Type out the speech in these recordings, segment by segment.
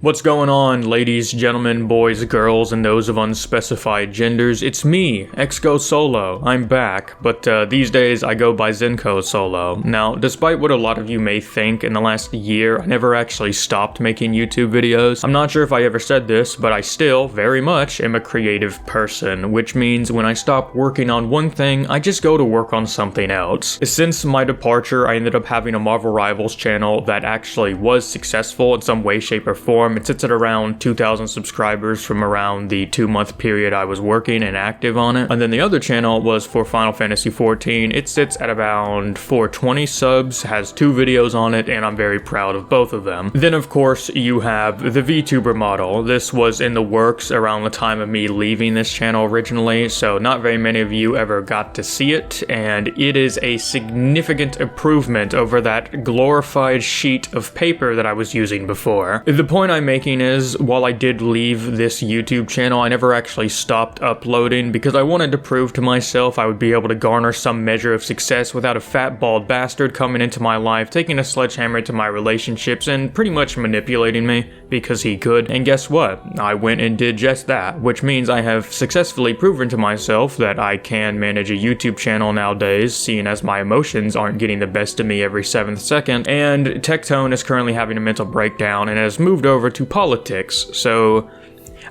What's going on, ladies, gentlemen, boys, girls, and those of unspecified genders? It's me, XgoSolo. I'm back, but these days I go by ZenkoSolo. Now, despite what a lot of you may think, in the last year I never actually stopped making YouTube videos. I'm not sure if I ever said this, but I still, very much, am a creative person, which means when I stop working on one thing, I just go to work on something else. Since my departure, I ended up having a Marvel Rivals channel that actually was successful in some way, shape, or form. It sits at around 2,000 subscribers from around the 2-month period I was working and active on it. And then the other channel was for Final Fantasy XIV. It sits at around 420 subs, has 2 videos on it, and I'm very proud of both of them. Then of course you have the VTuber model. This was in the works around the time of me leaving this channel originally, so not very many of you ever got to see it, and it is a significant improvement over that glorified sheet of paper that I was using before. The point I'm making is, while I did leave this YouTube channel, I never actually stopped uploading because I wanted to prove to myself I would be able to garner some measure of success without a fat bald bastard coming into my life, taking a sledgehammer to my relationships and pretty much manipulating me because he could. And guess what? I went and did just that, which means I have successfully proven to myself that I can manage a YouTube channel nowadays, seeing as my emotions aren't getting the best of me every 7th second, and Tectone is currently having a mental breakdown and has moved over to politics, so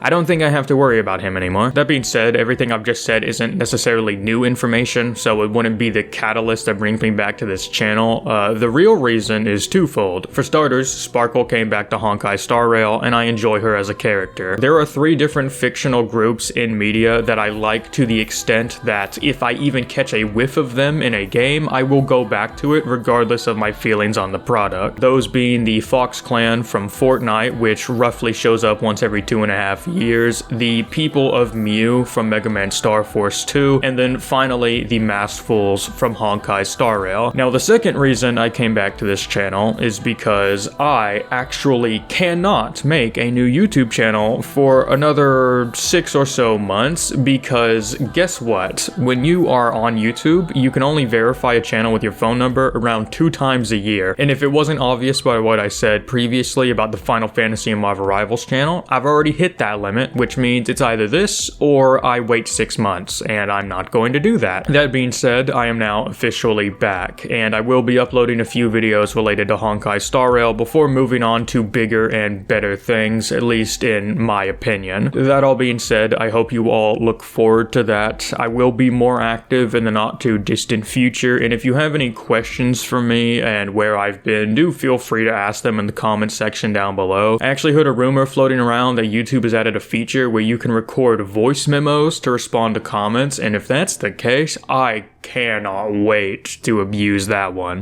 I don't think I have to worry about him anymore. That being said, everything I've just said isn't necessarily new information, so it wouldn't be the catalyst that brings me back to this channel. The real reason is twofold. For starters, Sparkle came back to Honkai Star Rail, and I enjoy her as a character. There are 3 different fictional groups in media that I like to the extent that if I even catch a whiff of them in a game, I will go back to it regardless of my feelings on the product. Those being the Fox Clan from Fortnite, which roughly shows up once every 2.5 years, the people of Mew from Mega Man Star Force 2, and then finally the Masked Fools from Honkai Star Rail. Now the second reason I came back to this channel is because I actually cannot make a new YouTube channel for another 6 or so months, because guess what? When you are on YouTube, you can only verify a channel with your phone number around 2 times a year, and if it wasn't obvious by what I said previously about the Final Fantasy and Marvel Rivals channel, I've already hit that limit, which means it's either this or I wait 6 months, and I'm not going to do that. That being said, I am now officially back, and I will be uploading a few videos related to Honkai Star Rail before moving on to bigger and better things, at least in my opinion. That all being said, I hope you all look forward to that. I will be more active in the not too distant future, and if you have any questions for me and where I've been, do feel free to ask them in the comment section down below. I actually heard a rumor floating around that YouTube has added a feature where you can record voice memos to respond to comments, and if that's the case, I cannot wait to abuse that one.